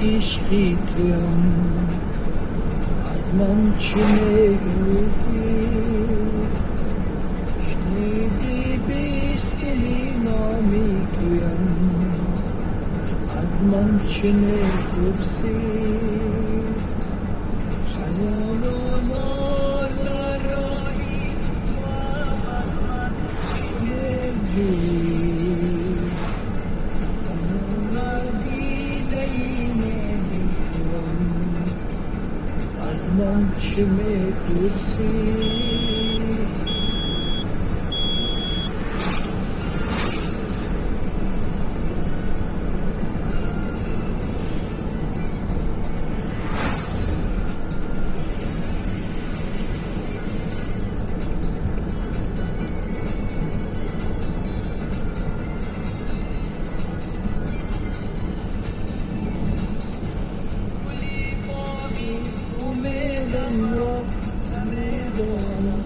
عشقی تویم، از من چه می‌گویی؟ شنیدی بیستی نامی تویم، از من چه می‌پرسی؟ خیال و نار برایی تو از من چه می‌جویی؟ از من چه می‌پرسی؟ امیدم را نمی‌دانم